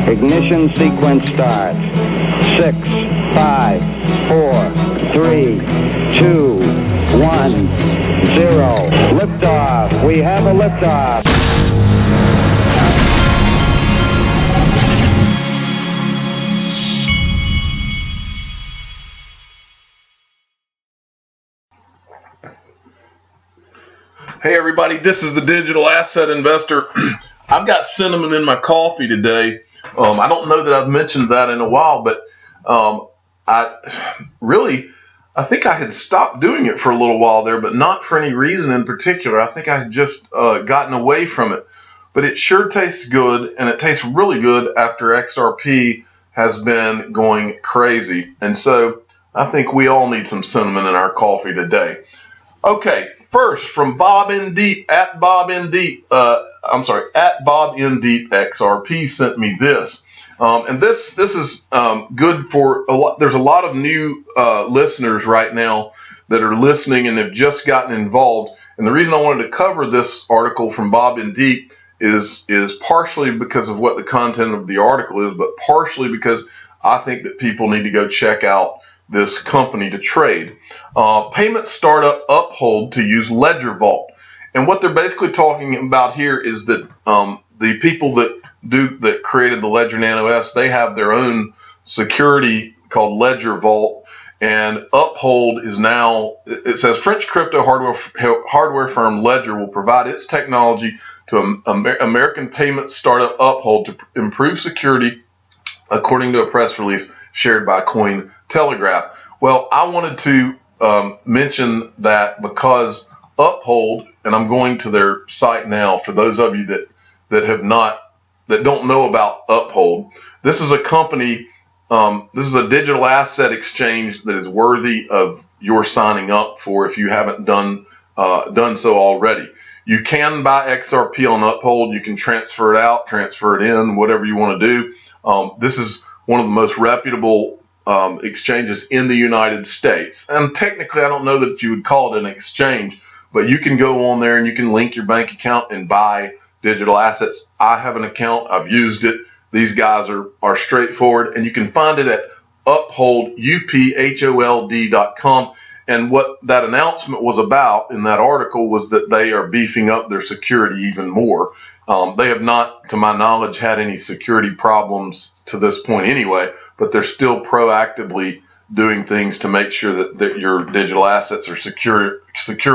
Ignition sequence starts. 6, 5, 4, 3, 2, 1, 0. Liftoff. We have a liftoff. Hey everybody, this is the Digital Asset Investor. I've got cinnamon in my coffee today. I don't know that I've mentioned that in a while, but I think I had stopped doing it for a little while there, but not for any reason in particular. I think I had just gotten away from it. But it sure tastes good, and it tastes really good after XRP has been going crazy. And so I think we all need some cinnamon in our coffee today. Okay. First, from Bob N Deep at Bob N Deep XRP sent me this, and this is good for a lot. There's a lot of new listeners right now that are listening and have just gotten involved. And the reason I wanted to cover this article from Bob N Deep is partially because of what the content of the article is, but partially because I think that people need to go check out this company to trade. Payment startup Uphold to use Ledger Vault. And what they're basically talking about here is that the people that created the Ledger Nano S, they have their own security called Ledger Vault. And Uphold is now, it says French crypto hardware firm Ledger will provide its technology to American payment startup Uphold to improve security, according to a press release shared by Cointelegraph. Well, I wanted to mention that because Uphold, and I'm going to their site now for those of you that don't know about Uphold. This is a company, this is a digital asset exchange that is worthy of your signing up for if you haven't done so already. You can buy XRP on Uphold. You can transfer it out, transfer it in, whatever you want to do. This is one of the most reputable exchanges in the United States. And technically, I don't know that you would call it an exchange, but you can go on there and you can link your bank account and buy digital assets. I have an account. I've used it. These guys are straightforward, and you can find it at uphold.com. And what that announcement was about in that article was that they are beefing up their security even more. They have not, to my knowledge, had any security problems to this point anyway, but they're still proactively doing things to make sure that your digital assets are secure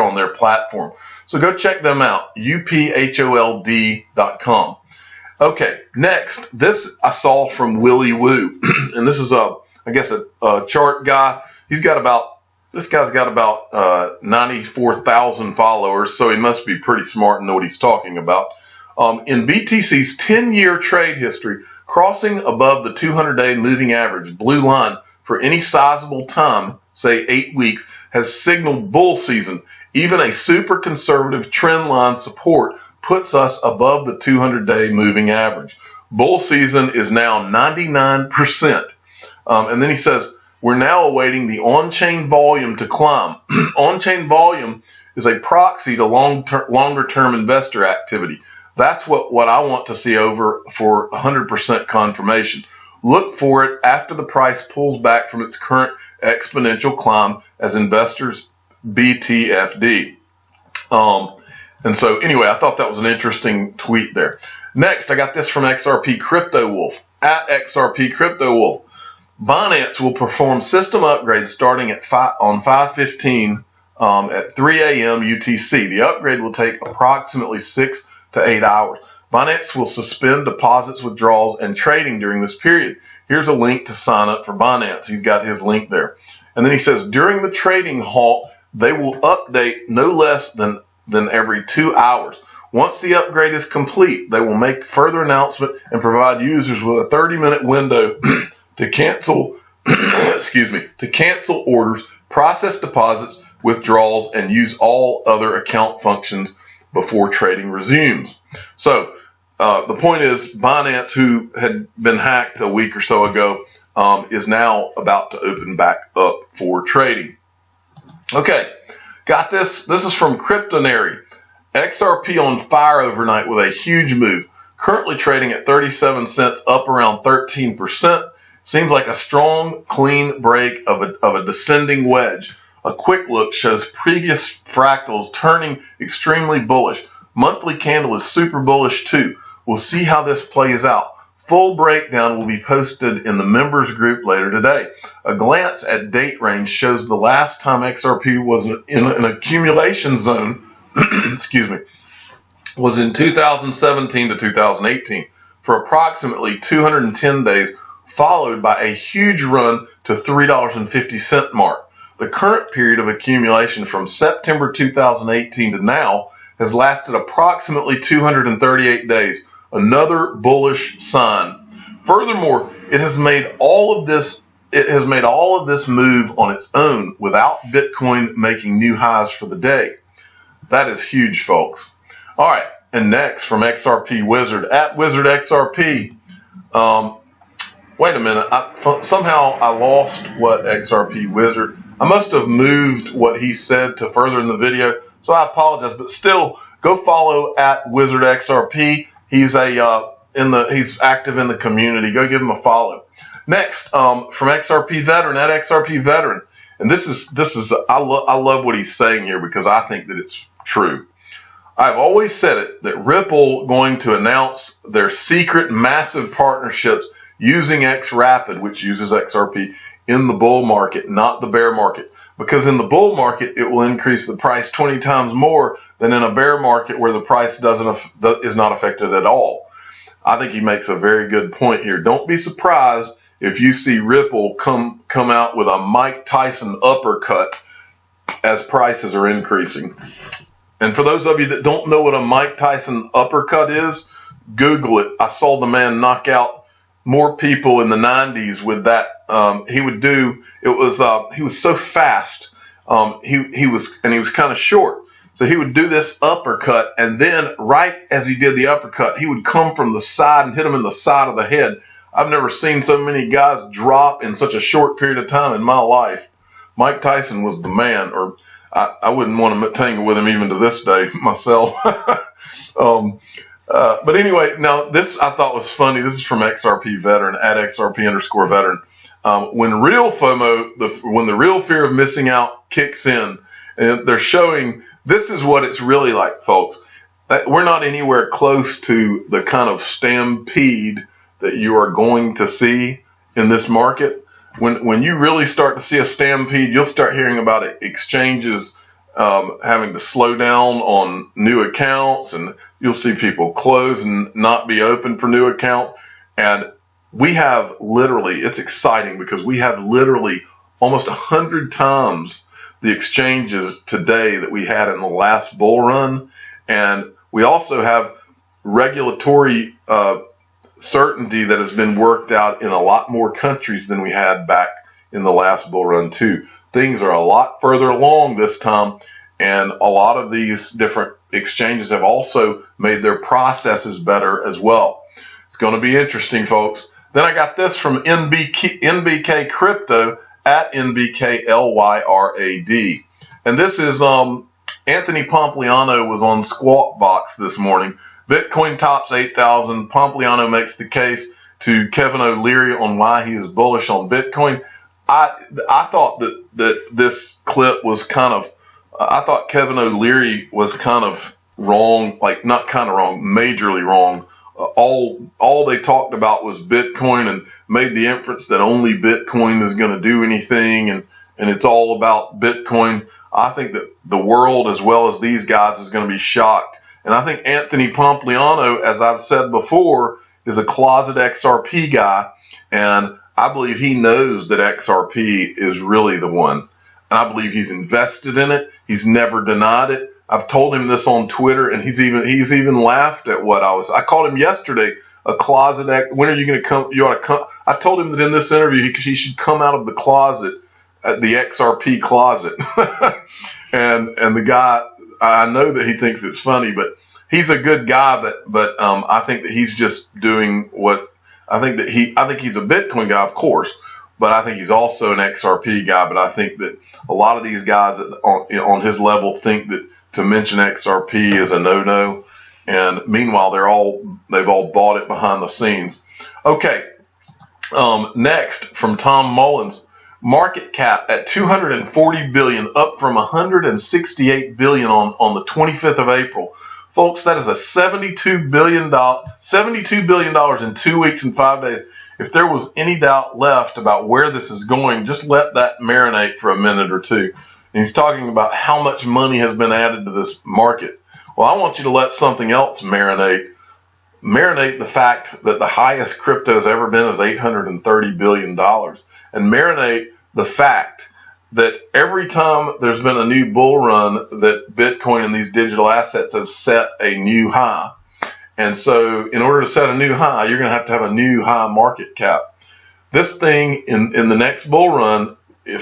on their platform. So go check them out, uphold.com. Okay, next, this I saw from Willy Woo, and this is a chart guy. This guy's got about 94,000 followers, so he must be pretty smart and know what he's talking about. In BTC's 10-year trade history, crossing above the 200-day moving average blue line for any sizable time, say 8 weeks, has signaled bull season. Even a super conservative trend line support puts us above the 200-day moving average. Bull season is now 99%. And then he says, we're now awaiting the on-chain volume to climb. On-chain volume is a proxy to longer-term investor activity. That's what I want to see over for 100% confirmation. Look for it after the price pulls back from its current exponential climb as investors BTFD. And so anyway, I thought that was an interesting tweet there. Next, I got this from XRP Crypto Wolf at XRP Crypto Wolf. Binance will perform system upgrades starting at on 5/15 at 3 a.m. UTC. The upgrade will take approximately 6 to 8 hours. Binance will suspend deposits, withdrawals, and trading during this period. Here's a link to sign up for Binance. He's got his link there. And then he says, during the trading halt, they will update no less than every 2 hours. Once the upgrade is complete, they will make further announcement and provide users with a 30-minute window to cancel orders, process deposits, withdrawals, and use all other account functions before trading resumes. So the point is, Binance, who had been hacked a week or so ago, is now about to open back up for trading. Okay, got this. This is from Cryptonary. XRP on fire overnight with a huge move. currently trading at 37 cents, up around 13%. Seems like a strong, clean break of a descending wedge. A quick look shows previous fractals turning extremely bullish. Monthly candle is super bullish too. We'll see how this plays out. Full breakdown will be posted in the members group later today. A glance at date range shows the last time XRP was in an accumulation zone, excuse me, was in 2017 to 2018 for approximately 210 days, followed by a huge run to $3.50 mark. The current period of accumulation from September 2018 to now has lasted approximately 238 days. Another bullish sign. Furthermore, it has made all of this move on its own without Bitcoin making new highs for the day. That is huge, folks. All right, and next from XRP Wizard at Wizard XRP. Wait a minute. Somehow I lost what XRP Wizard. I must have moved what he said to further in the video, so I apologize. But still, go follow at Wizard XRP. He's he's active in the community. Go give him a follow. Next, from XRP Veteran at XRP Veteran, and this is I love what he's saying here because I think that it's true. I've always said it that Ripple going to announce their secret massive partnerships using xRapid, which uses XRP, in the bull market, not the bear market. Because in the bull market, it will increase the price 20 times more than in a bear market where the price is not affected at all. I think he makes a very good point here. Don't be surprised if you see Ripple come out with a Mike Tyson uppercut as prices are increasing. And for those of you that don't know what a Mike Tyson uppercut is, Google it. I saw the man knock out more people in the 90s with that. He was so fast. He was kind of short. So he would do this uppercut, and then right as he did the uppercut, he would come from the side and hit him in the side of the head. I've never seen so many guys drop in such a short period of time in my life. Mike Tyson was the man, or I wouldn't want to tangle with him even to this day myself. But anyway, now this I thought was funny. This is from XRP Veteran at XRP_Veteran. When real FOMO, when the real fear of missing out kicks in, and they're showing this is what it's really like, folks. We're not anywhere close to the kind of stampede that you are going to see in this market. When you really start to see a stampede, you'll start hearing about exchanges having to slow down on new accounts, and you'll see people close and not be open for new accounts. And we have literally, it's exciting because we have literally almost 100 times the exchanges today that we had in the last bull run. And we also have regulatory certainty that has been worked out in a lot more countries than we had back in the last bull run too. Things are a lot further along this time, and a lot of these different exchanges have also made their processes better as well. It's going to be interesting, folks. Then I got this from NBK Crypto at NBKLYRAD. And this is Anthony Pompliano was on Squawk Box this morning. Bitcoin tops 8,000. Pompliano makes the case to Kevin O'Leary on why he is bullish on Bitcoin. I thought that this clip was kind of, I thought Kevin O'Leary was kind of wrong, like not kind of wrong, majorly wrong. All they talked about was Bitcoin and made the inference that only Bitcoin is going to do anything, and it's all about Bitcoin. I think that the world, as well as these guys, is going to be shocked. And I think Anthony Pompliano, as I've said before, is a closet XRP guy, and I believe he knows that XRP is really the one. And I believe he's invested in it. He's never denied it. I've told him this on Twitter, and he's even laughed at what I called him yesterday a closet. When are you going to come? You ought to come. I told him that in this interview he should come out of the closet, at the XRP closet. and the guy, I know that he thinks it's funny, but he's a good guy. But I think that he's just doing what I think he's a Bitcoin guy, of course, but I think he's also an XRP guy. But I think that a lot of these guys on his level think that to mention XRP is a no-no, And meanwhile, they've all bought it behind the scenes. Okay. Next, from Tom Mullins, market cap at 240 billion, up from 168 billion on the 25th of April. Folks, that is a $72 billion in 2 weeks and 5 days. If there was any doubt left about where this is going, just let that marinate for a minute or two. And he's talking about how much money has been added to this market. Well, I want you to let something else marinate. Marinate the fact that the highest crypto has ever been is $830 billion. And marinate the fact that every time there's been a new bull run, that Bitcoin and these digital assets have set a new high. And so in order to set a new high, you're going to have a new high market cap. This thing in the next bull run,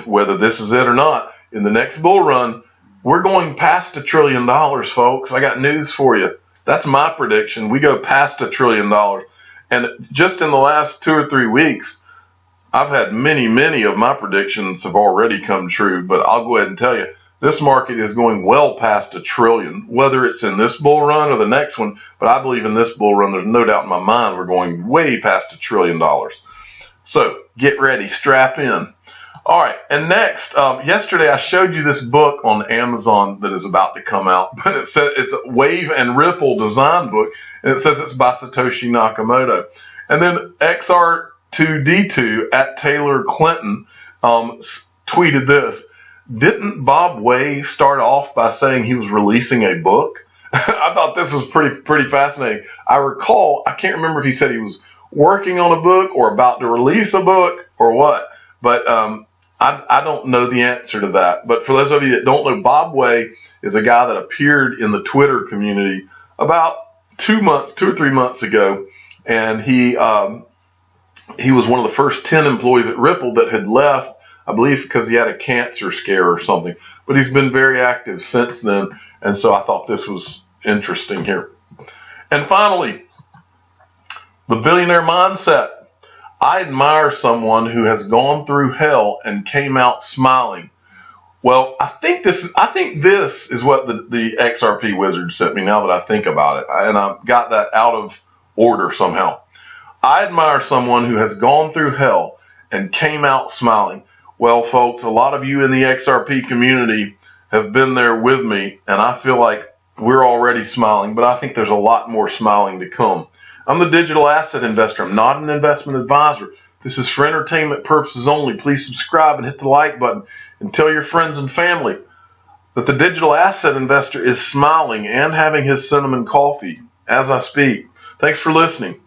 whether this is it or not, in the next bull run, we're going past $1 trillion, folks. I got news for you. That's my prediction. We go past $1 trillion. And just in the last 2 or 3 weeks, I've had many of my predictions have already come true. But I'll go ahead and tell you, this market is going well past $1 trillion, whether it's in this bull run or the next one. But I believe in this bull run, there's no doubt in my mind we're going way past $1 trillion. So get ready, strap in. All right, and next, yesterday I showed you this book on Amazon that is about to come out, but it says it's a Wave and Ripple design book, and it says it's by Satoshi Nakamoto. And then XR2D2 at Taylor Clinton tweeted this: didn't Bob Way start off by saying he was releasing a book? I thought this was pretty fascinating. I recall, I can't remember if he said he was working on a book or about to release a book or what, but I don't know the answer to that. But for those of you that don't know, Bob Way is a guy that appeared in the Twitter community about 2 or 3 months ago, and he was one of the first 10 employees at Ripple that had left, I believe, because he had a cancer scare or something. But he's been very active since then, and so I thought this was interesting here. And finally, the billionaire mindset. I admire someone who has gone through hell and came out smiling. Well, I think this is what the XRP wizard sent me, now that I think about it, and I've got that out of order somehow. I admire someone who has gone through hell and came out smiling. Well, folks, a lot of you in the XRP community have been there with me, and I feel like we're already smiling, but I think there's a lot more smiling to come. I'm the digital asset investor. I'm not an investment advisor. This is for entertainment purposes only. Please subscribe and hit the like button and tell your friends and family that the digital asset investor is smiling and having his cinnamon coffee as I speak. Thanks for listening.